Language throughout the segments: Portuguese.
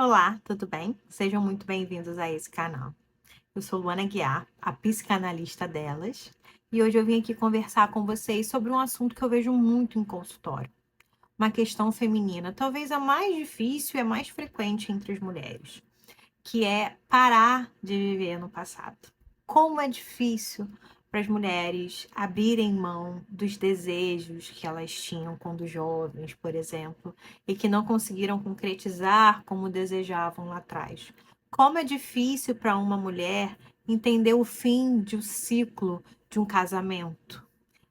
Olá, tudo bem? Sejam muito bem-vindos a esse canal. Eu sou Luana Guiar, a psicanalista delas, e hoje eu vim aqui conversar com vocês sobre um assunto que eu vejo muito em consultório. Uma questão feminina, talvez a mais difícil e a mais frequente entre as mulheres, que é parar de viver no passado. Como é difícil para as mulheres abrirem mão dos desejos que elas tinham quando jovens, por exemplo, e que não conseguiram concretizar como desejavam lá atrás. Como é difícil para uma mulher entender o fim de um ciclo de um casamento,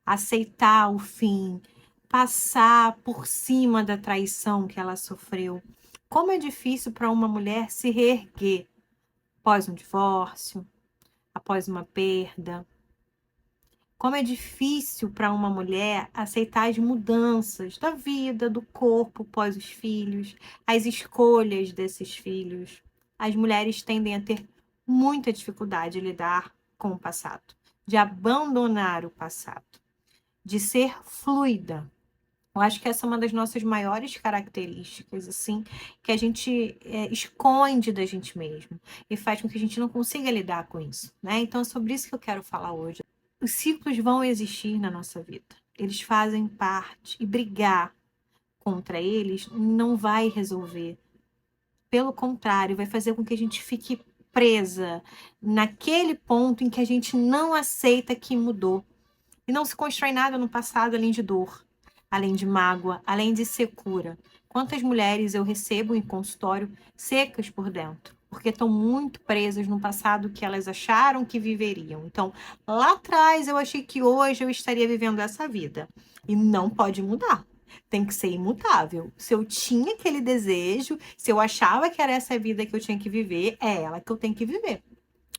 aceitar o fim, passar por cima da traição que ela sofreu. Como é difícil para uma mulher se reerguer após um divórcio, após uma perda. Como é difícil para uma mulher aceitar as mudanças da vida, do corpo pós os filhos, as escolhas desses filhos. As mulheres tendem a ter muita dificuldade de lidar com o passado, de abandonar o passado, de ser fluida. Eu acho que essa é uma das nossas maiores características, assim, que a gente esconde da gente mesmo e faz com que a gente não consiga lidar com isso, né? Então é sobre isso que eu quero falar hoje. Os ciclos vão existir na nossa vida, eles fazem parte e brigar contra eles não vai resolver. Pelo contrário, vai fazer com que a gente fique presa naquele ponto em que a gente não aceita que mudou. E não se constrói nada no passado além de dor, além de mágoa, além de secura. Quantas mulheres eu recebo em consultório secas por dentro, porque estão muito presas no passado que elas acharam que viveriam. Então, lá atrás eu achei que hoje eu estaria vivendo essa vida. E não pode mudar. Tem que ser imutável. Se eu tinha aquele desejo, se eu achava que era essa vida que eu tinha que viver, é ela que eu tenho que viver.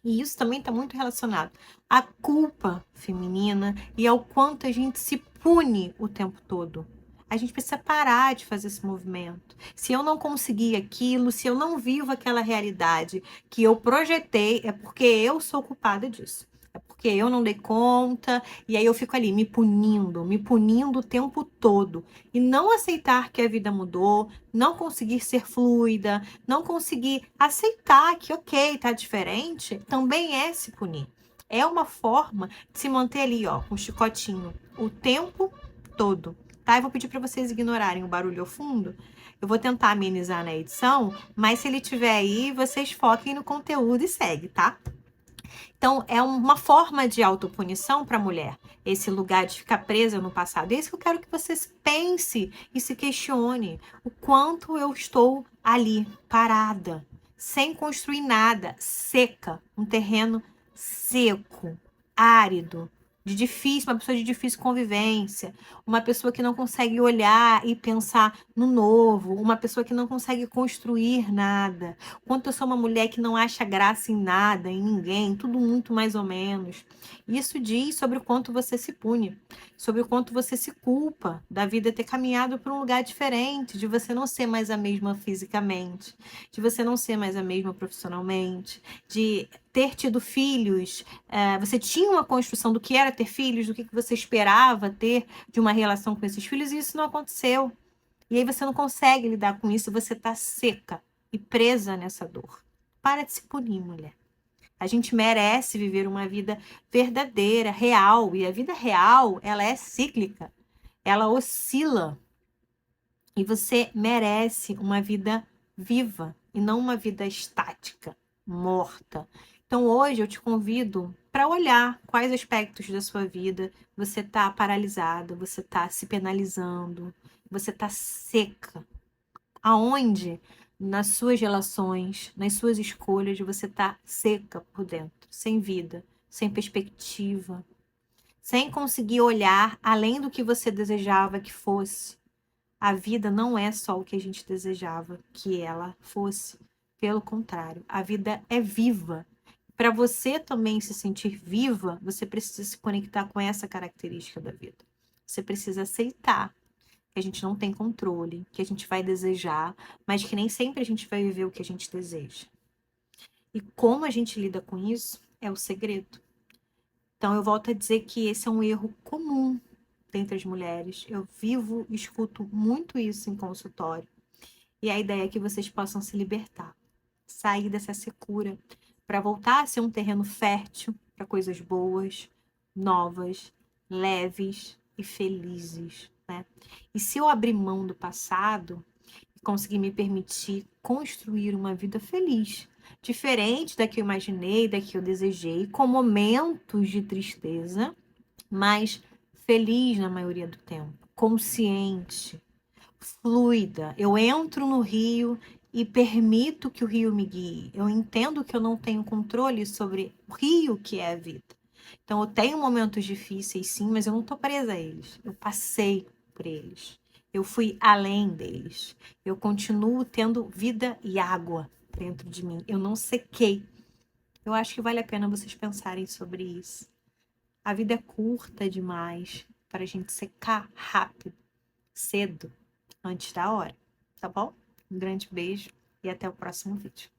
E isso também está muito relacionado à culpa feminina e ao quanto a gente se pune o tempo todo. A gente precisa parar de fazer esse movimento. Se eu não conseguir aquilo, se eu não vivo aquela realidade que eu projetei, é porque eu sou culpada disso. É porque eu não dei conta, e aí eu fico ali me punindo o tempo todo. E não aceitar que a vida mudou, não conseguir ser fluida, não conseguir aceitar que, ok, tá diferente, também é se punir. É uma forma de se manter ali, ó, com o chicotinho o tempo todo, tá? Eu vou pedir para vocês ignorarem o barulho ao fundo. Eu vou tentar amenizar na edição, mas se ele tiver aí, vocês foquem no conteúdo e segue, tá? Então, é uma forma de autopunição para a mulher, esse lugar de ficar presa no passado. É isso que eu quero que vocês pense e se questione. O quanto eu estou ali, parada, sem construir nada, seca, um terreno seco, árido, uma pessoa de difícil convivência, uma pessoa que não consegue olhar e pensar no novo, uma pessoa que não consegue construir nada. Quanto eu sou uma mulher que não acha graça em nada, em ninguém, tudo muito mais ou menos. Isso diz sobre o quanto você se pune, sobre o quanto você se culpa da vida ter caminhado para um lugar diferente, de você não ser mais a mesma fisicamente, de você não ser mais a mesma profissionalmente, de ter tido filhos, você tinha uma construção do que era ter filhos, do que você esperava ter de uma relação com esses filhos, e isso não aconteceu. E aí você não consegue lidar com isso, você está seca e presa nessa dor. Para de se punir, mulher. A gente merece viver uma vida verdadeira, real. E a vida real, ela é cíclica. Ela oscila. E você merece uma vida viva e não uma vida estática, morta. Então hoje eu te convido para olhar quais aspectos da sua vida você está paralisada, você está se penalizando, você está seca. Aonde nas suas relações, nas suas escolhas, você está seca por dentro, sem vida, sem perspectiva, sem conseguir olhar além do que você desejava que fosse. A vida não é só o que a gente desejava que ela fosse. Pelo contrário, a vida é viva. Para você também se sentir viva, você precisa se conectar com essa característica da vida. Você precisa aceitar que a gente não tem controle, que a gente vai desejar, mas que nem sempre a gente vai viver o que a gente deseja. E como a gente lida com isso é o segredo. Então eu volto a dizer que esse é um erro comum dentre as mulheres. Eu escuto muito isso em consultório. E a ideia é que vocês possam se libertar, sair dessa secura, para voltar a ser um terreno fértil para coisas boas, novas, leves e felizes, né? E se eu abrir mão do passado e conseguir me permitir construir uma vida feliz, diferente da que eu imaginei, da que eu desejei, com momentos de tristeza, mas feliz na maioria do tempo, consciente, fluida. Eu entro no rio e permito que o rio me guie. Eu entendo que eu não tenho controle sobre o rio que é a vida. Então, eu tenho momentos difíceis, sim, mas eu não estou presa a eles. Eu passei por eles. Eu fui além deles. Eu continuo tendo vida e água dentro de mim. Eu não sequei. Eu acho que vale a pena vocês pensarem sobre isso. A vida é curta demais para a gente secar rápido, cedo, antes da hora, tá bom? Um grande beijo e até o próximo vídeo.